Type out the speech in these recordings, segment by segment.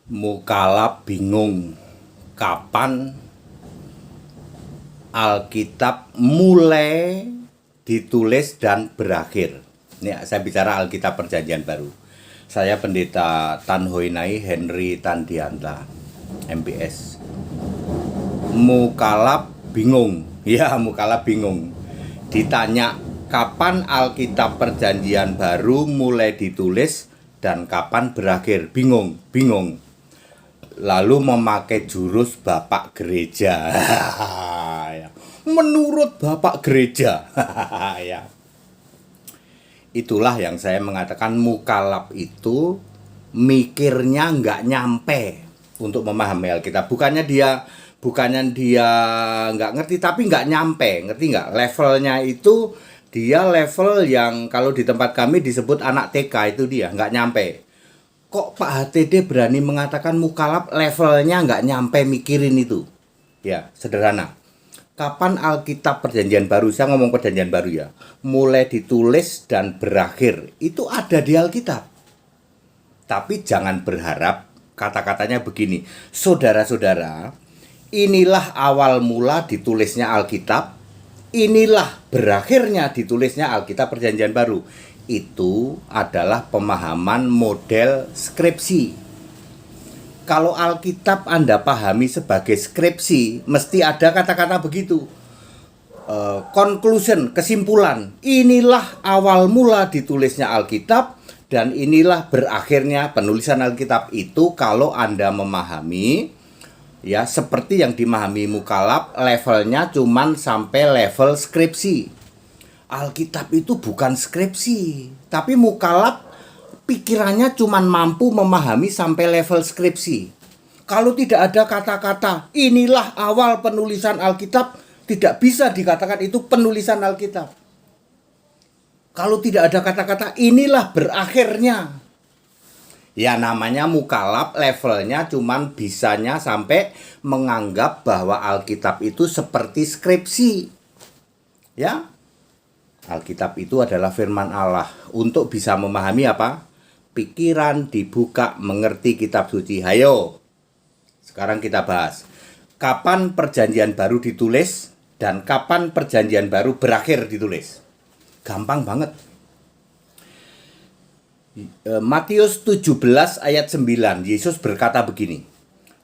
Mukalab bingung kapan Alkitab mulai ditulis dan berakhir. Ini saya bicara Alkitab Perjanjian Baru. Saya Pendeta Tan Hoi Nai Henry Tandianta, MPS. Mukalab bingung, ya mukalab bingung. Ditanya kapan Alkitab Perjanjian Baru mulai ditulis dan kapan berakhir, bingung. Lalu memakai jurus Bapak Gereja. Menurut Bapak Gereja. Ya. Itulah yang saya mengatakan mukalab itu mikirnya nggak nyampe untuk memahami Alkitab. Bukannya dia nggak ngerti, tapi nggak nyampe. Ngerti nggak? Levelnya itu dia level yang kalau di tempat kami disebut anak TK, itu dia nggak nyampe. Kok Pak HTD berani mengatakan mukalab levelnya nggak nyampe mikirin itu? Ya, sederhana. Kapan Alkitab Perjanjian Baru, saya ngomong Perjanjian Baru ya, mulai ditulis dan berakhir, itu ada di Alkitab. Tapi jangan berharap, kata-katanya begini, saudara-saudara, inilah awal mula ditulisnya Alkitab, inilah berakhirnya ditulisnya Alkitab Perjanjian Baru. Itu adalah pemahaman model skripsi. Kalau Alkitab Anda pahami sebagai skripsi, mesti ada kata-kata begitu. Conclusion, kesimpulan. Inilah awal mula ditulisnya Alkitab dan inilah berakhirnya penulisan Alkitab. Itu kalau Anda memahami, ya seperti yang dimahami mukalab, levelnya cuman sampai level skripsi. Alkitab itu bukan skripsi, tapi mukalab pikirannya cuman mampu memahami sampai level skripsi. Kalau tidak ada kata-kata inilah awal penulisan Alkitab, tidak bisa dikatakan itu penulisan Alkitab. Kalau tidak ada kata-kata inilah berakhirnya, ya namanya mukalab, levelnya cuman bisanya sampai menganggap bahwa Alkitab itu seperti skripsi. Ya, Alkitab itu adalah firman Allah. Untuk bisa memahami apa? Pikiran dibuka, mengerti kitab suci. Hayo, sekarang kita bahas. Kapan Perjanjian Baru ditulis dan kapan Perjanjian Baru berakhir ditulis? Gampang banget. Matius 17 ayat 9, Yesus berkata begini,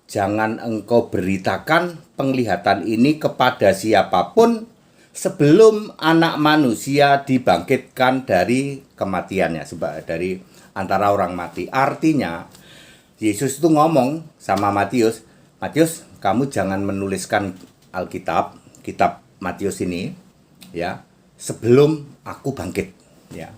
jangan engkau beritakan penglihatan ini kepada siapapun sebelum anak manusia dibangkitkan dari kematiannya, dari antara orang mati. Artinya Yesus itu ngomong sama Matius, kamu jangan menuliskan Alkitab, kitab Matius ini ya, sebelum aku bangkit ya.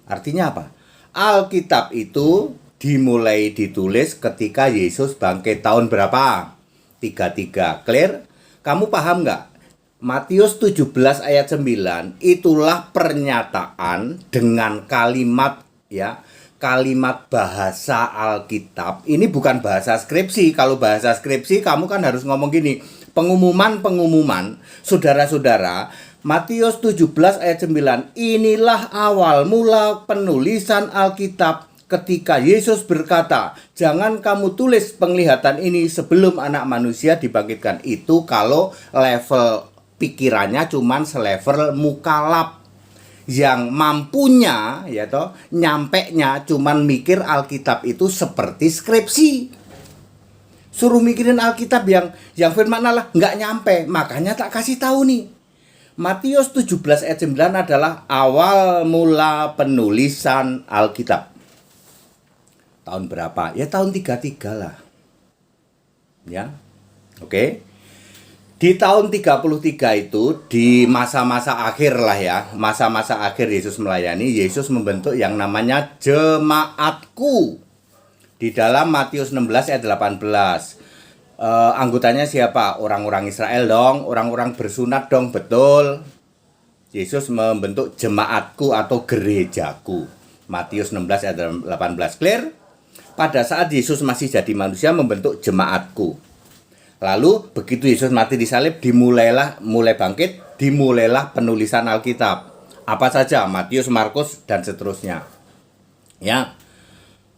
Artinya apa? Alkitab itu dimulai ditulis ketika Yesus bangkit tahun berapa? 33. Clear? Kamu paham nggak? Matius 17 ayat 9 itulah pernyataan dengan kalimat ya, kalimat bahasa Alkitab. Ini bukan bahasa skripsi. Kalau bahasa skripsi kamu kan harus ngomong gini, pengumuman, saudara-saudara, Matius 17 ayat 9, inilah awal mula penulisan Alkitab ketika Yesus berkata, jangan kamu tulis penglihatan ini sebelum anak manusia dibangkitkan. Itu kalau level pikirannya cuman selevel mukalab, yang mampunya ya toh nyampeknya cuman mikir Alkitab itu seperti skripsi. Suruh mikirin Alkitab yang firman Allah nggak nyampe. Makanya tak kasih tahu nih, Matius 17 ayat 9 adalah awal mula penulisan Alkitab. Tahun berapa? Ya tahun 33 lah. Ya. Oke. Di tahun 33 itu, di masa-masa akhir lah ya, masa-masa akhir Yesus melayani, Yesus membentuk yang namanya jemaatku. Di dalam Matius 16 ayat 18. Anggotanya siapa? Orang-orang Israel dong, orang-orang bersunat dong, betul. Yesus membentuk jemaatku atau gerejaku. Matius 16 ayat 18. Clear? Pada saat Yesus masih jadi manusia membentuk jemaatku. Lalu begitu Yesus mati disalib, mulai bangkit, dimulailah penulisan Alkitab. Apa saja? Matius, Markus dan seterusnya. Ya.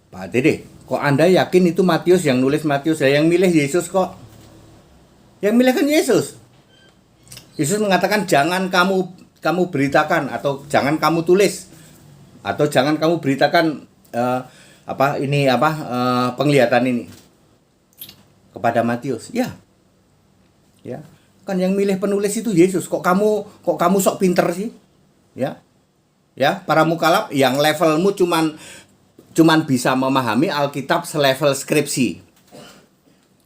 Pak Dede, Kok Anda yakin itu Matius yang nulis Matius? Yang milih Yesus kok. Yang milih kan Yesus. Yesus mengatakan jangan kamu beritakan atau jangan kamu tulis atau jangan kamu beritakan penglihatan ini kepada Matius. Ya. Kan yang milih penulis itu Yesus. Kok kamu sok pinter sih? Ya. Para mukalaf yang levelmu cuman bisa memahami Alkitab selevel skripsi.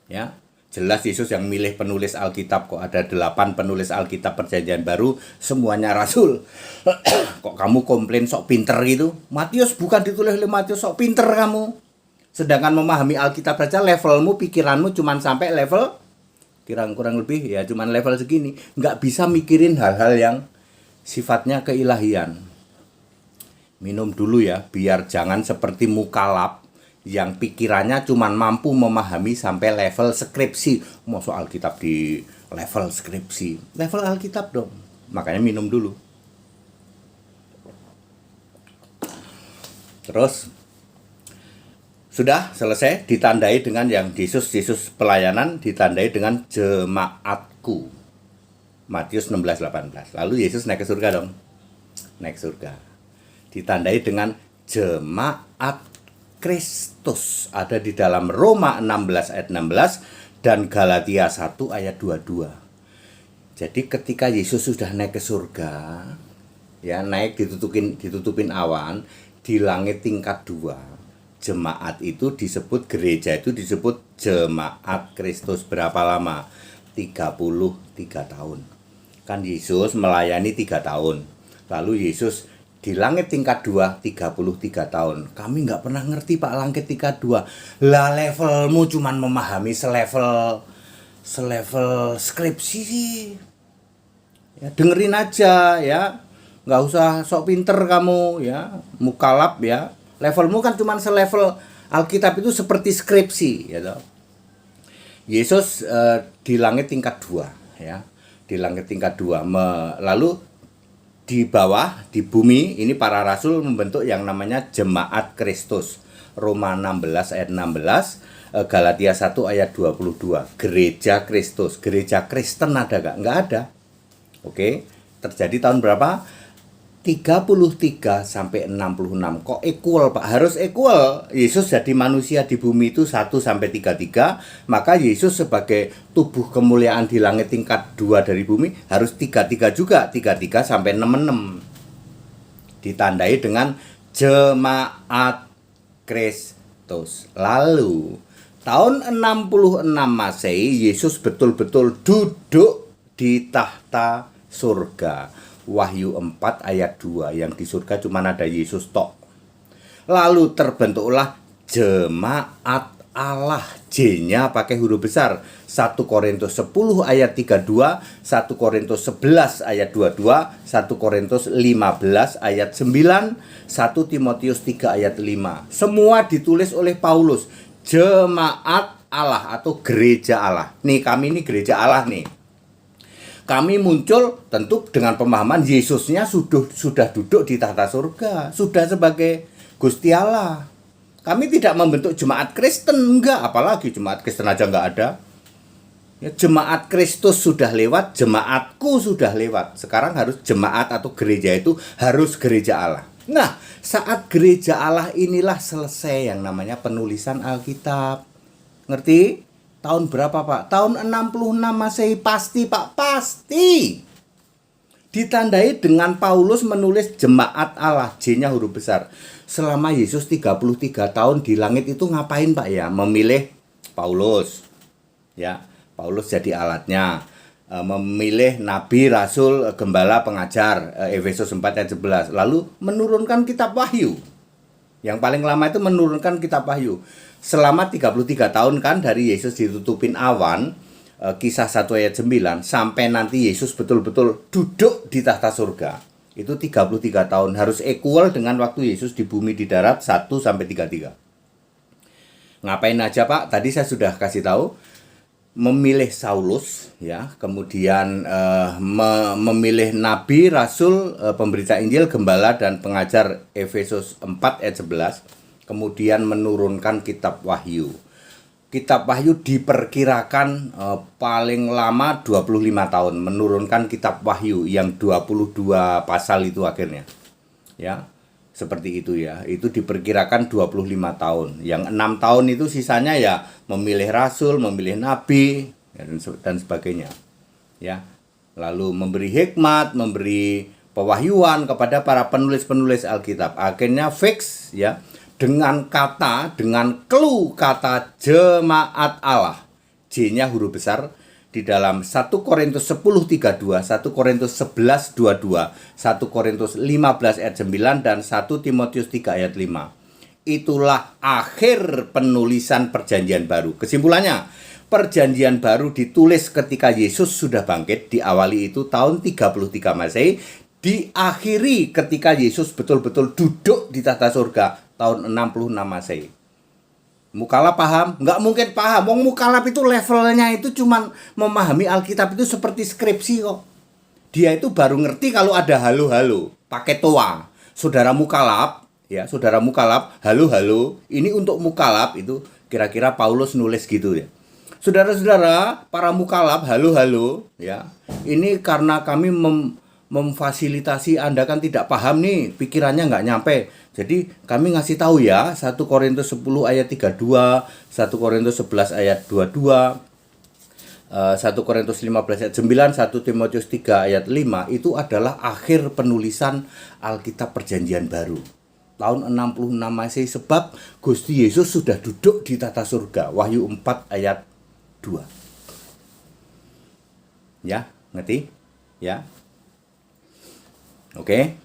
Ya. Jelas Yesus yang milih penulis Alkitab. Kok ada 8 penulis Alkitab Perjanjian Baru, semuanya rasul. Kok kamu komplain sok pinter gitu? Matius bukan ditulis oleh Matius, sok pinter kamu. Sedangkan memahami Alkitab saja levelmu, pikiranmu cuman sampai level kurang lebih ya cuman level segini. Nggak bisa mikirin hal-hal yang sifatnya keilahian. Minum dulu ya, biar jangan seperti mukalaf yang pikirannya cuman mampu memahami sampai level skripsi. Mau soal Alkitab di level skripsi, level Alkitab dong. Makanya minum dulu. Terus sudah selesai, ditandai dengan yang Yesus pelayanan ditandai dengan jemaatku. Matius 16:18. Lalu Yesus naik ke surga dong. Naik surga. Ditandai dengan jemaat Kristus, ada di dalam Roma 16 ayat 16 dan Galatia 1 ayat 22. Jadi ketika Yesus sudah naik ke surga, ya naik ditutupin awan di langit tingkat 2. Jemaat itu disebut, gereja itu disebut jemaat Kristus. Berapa lama? 33 tahun. Kan Yesus melayani 3 tahun. Lalu Yesus di langit tingkat 2 33 tahun. Kami nggak pernah ngerti Pak langit tingkat 2. Lah levelmu cuman memahami selevel skripsi sih. Ya, dengerin aja ya. Nggak usah sok pinter kamu ya. Mukalaf ya. Levelmu kan cuman selevel Alkitab itu seperti skripsi ya toh. Yesus di langit tingkat 2 ya. Di langit tingkat 2 lalu di bawah, di bumi, ini para rasul membentuk yang namanya jemaat Kristus. Roma 16 ayat 16, Galatia 1 ayat 22. Gereja Kristus, gereja Kristen ada gak? Nggak ada. Oke, terjadi tahun berapa? 33 sampai 66. Kok equal Pak? Harus equal. Yesus jadi manusia di bumi itu 1 sampai 33, maka Yesus sebagai tubuh kemuliaan di langit tingkat 2 dari bumi harus 33 juga, 33 sampai 66. Ditandai dengan jemaat Kristus. Lalu tahun 66 Masehi Yesus betul-betul duduk di tahta surga. Wahyu 4 ayat 2, yang di surga cuma ada Yesus tok. Lalu terbentuklah jemaat Allah. J-nya pakai huruf besar. 1 Korintus 10 ayat 32, 1 Korintus 11 ayat 22, 1 Korintus 15 ayat 9, 1 Timotius 3 ayat 5. Semua ditulis oleh Paulus. Jemaat Allah atau gereja Allah. Nih kami ini gereja Allah nih. Kami muncul tentu dengan pemahaman Yesusnya sudah duduk di tahta surga, sudah sebagai Gusti Allah. Kami tidak membentuk jemaat Kristen, enggak, apalagi jemaat Kristen aja enggak ada. Ya, jemaat Kristus sudah lewat, jemaatku sudah lewat. Sekarang harus jemaat atau gereja itu harus gereja Allah. Nah, saat gereja Allah inilah selesai yang namanya penulisan Alkitab. Ngerti? Tahun berapa Pak? Tahun 66 Masehi. Pasti Pak, pasti. Ditandai dengan Paulus menulis jemaat Allah, J-nya huruf besar. Selama Yesus 33 tahun di langit itu ngapain Pak ya? Memilih Paulus. Ya, Paulus jadi alatnya. Memilih nabi, rasul, gembala, pengajar, Efesus 4 ayat 11. Lalu menurunkan kitab Wahyu. Yang paling lama itu menurunkan kitab Wahyu. Selama 33 tahun kan dari Yesus ditutupin awan, Kisah 1 ayat 9, sampai nanti Yesus betul-betul duduk di tahta surga. Itu 33 tahun, harus equal dengan waktu Yesus di bumi di darat 1 sampai 33. Ngapain aja Pak? Tadi saya sudah kasih tahu. Memilih Saulus ya, kemudian memilih nabi, rasul, pemberita Injil, gembala dan pengajar Efesus 4 ayat 11. kemudian menurunkan kitab Wahyu. Kitab Wahyu diperkirakan paling lama 25 tahun menurunkan kitab Wahyu yang 22 pasal itu akhirnya. Ya. Seperti itu ya. Itu diperkirakan 25 tahun. Yang 6 tahun itu sisanya ya memilih rasul, memilih nabi dan sebagainya. Ya. Lalu memberi hikmat, memberi pewahyuan kepada para penulis-penulis Alkitab. Akhirnya fix ya dengan clue kata jemaat Allah. J-nya huruf besar di dalam 1 Korintus 10:32, 1 Korintus 11:22, 1 Korintus 15 ayat 9 dan 1 Timotius 3 ayat 5. Itulah akhir penulisan Perjanjian Baru. Kesimpulannya, Perjanjian Baru ditulis ketika Yesus sudah bangkit, diawali itu tahun 33 Masehi, diakhiri ketika Yesus betul-betul duduk di tahta surga tahun 66 Masehi. Mukalaf paham? Nggak mungkin paham. Wong mukalaf itu levelnya itu cuman memahami Alkitab itu seperti skripsi kok. Dia itu baru ngerti kalau ada halo-halo, pakai toa. Saudara mukalaf, ya, saudara mukalaf, halo-halo. Ini untuk mukalaf itu kira-kira Paulus nulis gitu ya. Saudara-saudara, para mukalaf, halo-halo, ya. Ini karena kami memfasilitasi Anda kan tidak paham nih, pikirannya nggak nyampe. Jadi kami ngasih tahu ya, 1 Korintus 10 ayat 32, 1 Korintus 11 ayat 22, 1 Korintus 15 ayat 9, 1 Timotius 3 ayat 5 itu adalah akhir penulisan Alkitab Perjanjian Baru. Tahun 66 Masehi sebab Gusti Yesus sudah duduk di tata surga. Wahyu 4 ayat 2. Ya, ngerti? Ya. Oke.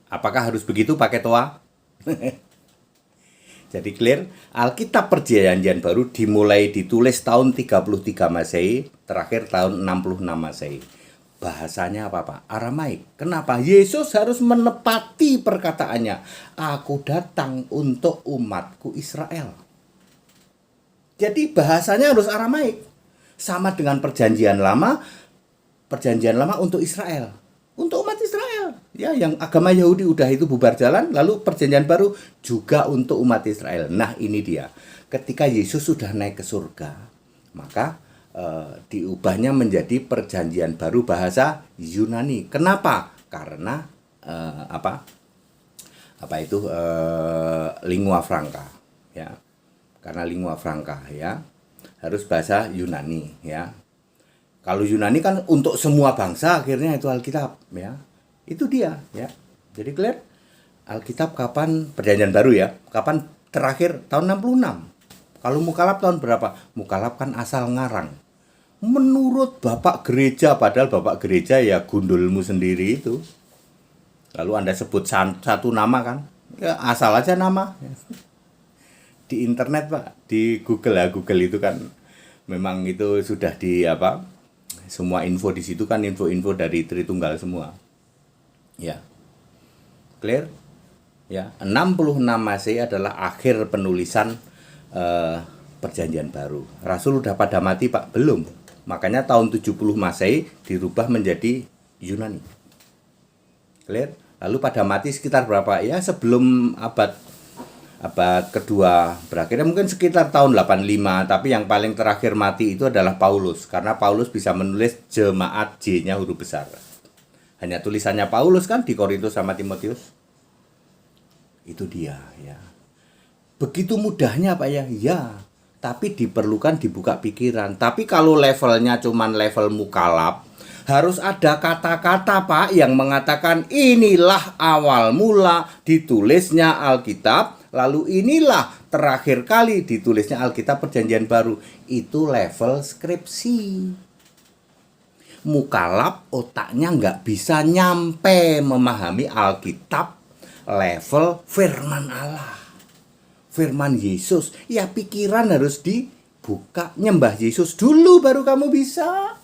Apakah harus begitu pakai toa? Jadi clear, Alkitab Perjanjian Baru dimulai ditulis tahun 33 Masehi, terakhir tahun 66 Masehi. Bahasanya apa Pak? Aramaik. Kenapa? Yesus harus menepati perkataannya. Aku datang untuk umatku Israel. Jadi bahasanya harus Aramaik. Sama dengan Perjanjian Lama untuk Israel. Untuk umat Israel, ya, yang agama Yahudi udah itu bubar jalan, lalu Perjanjian Baru juga untuk umat Israel. Nah, ini dia. Ketika Yesus sudah naik ke surga, maka diubahnya menjadi Perjanjian Baru bahasa Yunani. Kenapa? Karena lingua franca, ya. Karena lingua franca, ya. Harus bahasa Yunani, ya. Kalau Yunani kan untuk semua bangsa akhirnya itu Alkitab, ya. Itu dia, ya. Jadi clear? Alkitab kapan Perjanjian Baru ya? Kapan terakhir? Tahun 66. Kalau mukalaf tahun berapa? Mukalaf kan asal ngarang. Menurut Bapak Gereja, padahal Bapak Gereja ya gundulmu sendiri itu. Lalu Anda sebut satu nama kan? Ya asal aja nama. Di internet Pak, di Google ya, Google itu kan memang itu sudah semua info di situ kan info-info dari Tritunggal semua. Ya. Clear? Ya, 66 Masehi adalah akhir penulisan Perjanjian Baru. Rasul udah pada mati Pak? Belum. Makanya tahun 70 Masehi dirubah menjadi Yunani. Clear? Lalu pada mati sekitar berapa? Ya, sebelum abad kedua berakhirnya mungkin sekitar tahun 85, tapi yang paling terakhir mati itu adalah Paulus, karena Paulus bisa menulis jemaat, J-nya huruf besar. Hanya tulisannya Paulus kan di Korintus sama Timotius. Itu dia, ya. Begitu mudahnya Pak ya? Ya, tapi diperlukan dibuka pikiran. Tapi kalau levelnya cuman level mukalaf, harus ada kata-kata Pak yang mengatakan inilah awal mula ditulisnya Alkitab. Lalu inilah terakhir kali ditulisnya Alkitab Perjanjian Baru. Itu level skripsi. Mukalaf otaknya nggak bisa nyampe memahami Alkitab level firman Allah. Firman Yesus. Ya pikiran harus dibuka. Nyembah Yesus dulu baru kamu bisa.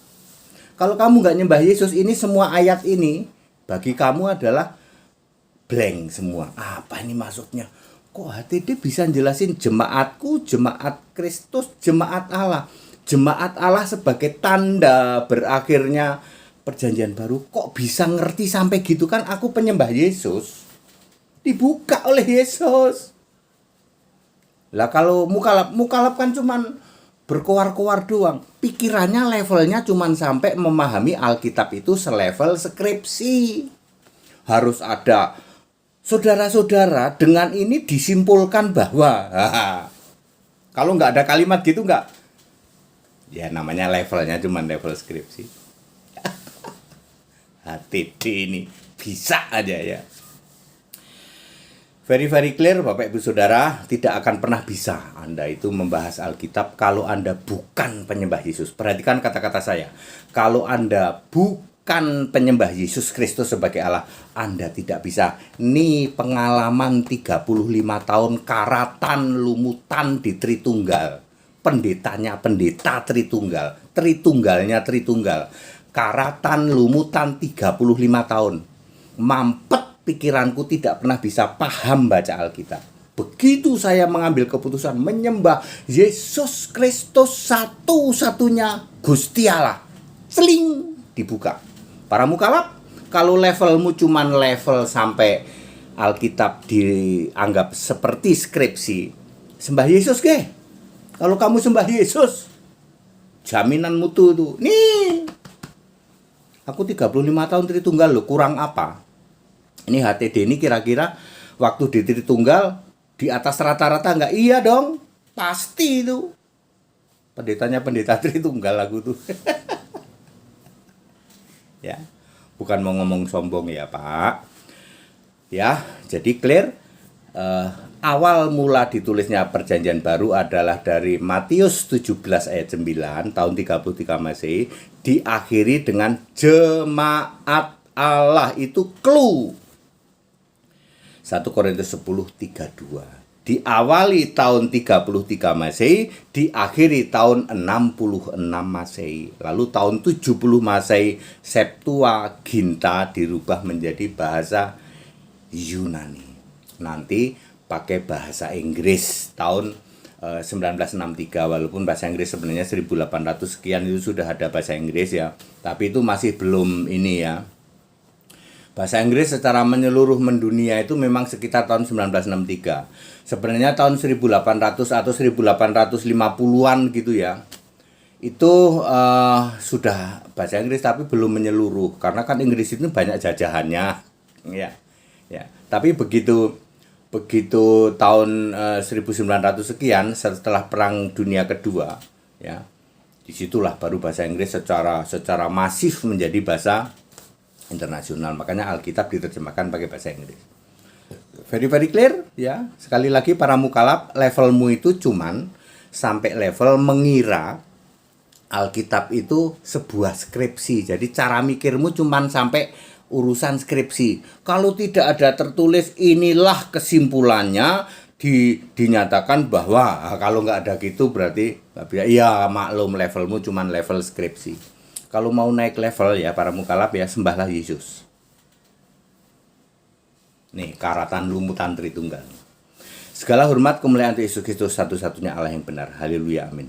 Kalau kamu nggak nyembah Yesus, ini semua ayat ini bagi kamu adalah blank semua. Apa ini maksudnya? Kok HTD bisa jelasin jemaatku, jemaat Kristus, jemaat Allah. Jemaat Allah sebagai tanda berakhirnya Perjanjian Baru. Kok bisa ngerti sampai gitu kan? Aku penyembah Yesus. Dibuka oleh Yesus. Lah kalau mukalaf kan cuman berkoar-koar doang. Pikirannya levelnya cuman sampai memahami Alkitab itu selevel skripsi. Harus ada saudara-saudara, dengan ini disimpulkan bahwa kalau nggak ada kalimat gitu nggak, ya namanya levelnya cuman level skripsi. HTD ini bisa aja ya. Very clear Bapak Ibu Saudara, tidak akan pernah bisa Anda itu membahas Alkitab kalau Anda bukan penyembah Yesus. Perhatikan kata-kata saya. Kalau Anda bukan penyembah Yesus Kristus sebagai Allah, Anda tidak bisa. Ini pengalaman 35 tahun karatan lumutan di Tritunggal. Pendetanya pendeta Tritunggal, Tritunggalnya Tritunggal. Karatan lumutan 35 tahun. Mampet pikiranku, tidak pernah bisa paham baca Alkitab. Begitu saya mengambil keputusan menyembah Yesus Kristus satu-satunya Gusti Allah, seling dibuka. Para mukalaf, kalau levelmu cuman level sampai Alkitab dianggap seperti skripsi, sembah Yesus ke? Kalau kamu sembah Yesus, jaminan mutu itu. Nih, aku 35 tahun Tritunggal loh, kurang apa? Ini HTD ini kira-kira waktu di Tritunggal di atas rata-rata enggak? Iya dong, pasti itu. Pendetanya pendeta Tritunggal aku tuh. Ya, bukan mau ngomong sombong ya Pak. Ya, jadi clear. Awal mula ditulisnya Perjanjian Baru adalah dari Matius 17 ayat 9 tahun 33 Masehi, diakhiri dengan jemaat Allah, itu clue. 1 Korintus 10:32. Diawali tahun 33 Masehi, diakhiri tahun 66 Masehi. Lalu tahun 70 Masehi Septuaginta dirubah menjadi bahasa Yunani. Nanti pakai bahasa Inggris tahun 1963, walaupun bahasa Inggris sebenarnya 1800 sekian itu sudah ada bahasa Inggris ya. Tapi itu masih belum ini ya. Bahasa Inggris secara menyeluruh mendunia itu memang sekitar tahun 1963. Sebenarnya tahun 1800 atau 1850-an gitu ya. Itu sudah bahasa Inggris tapi belum menyeluruh karena kan Inggris itu banyak jajahannya ya. Ya, tapi begitu tahun 1900 sekian setelah Perang Dunia Kedua ya. Disitulah baru bahasa Inggris secara masif menjadi bahasa internasional. Makanya Alkitab diterjemahkan pakai bahasa Inggris. Very clear ya. Sekali lagi para mukalaf, levelmu itu cuman sampai level mengira Alkitab itu sebuah skripsi. Jadi cara mikirmu cuman sampai urusan skripsi. Kalau tidak ada tertulis inilah kesimpulannya, dinyatakan bahwa kalau nggak ada gitu berarti nggak bisa. Iya maklum, levelmu cuman level skripsi. Kalau mau naik level ya para mukalaf ya, sembahlah Yesus. Nih, karatan lumutan Tritunggal. Segala hormat kemuliaan untuk Yesus Kristus, satu-satunya Allah yang benar. Haleluya, amin.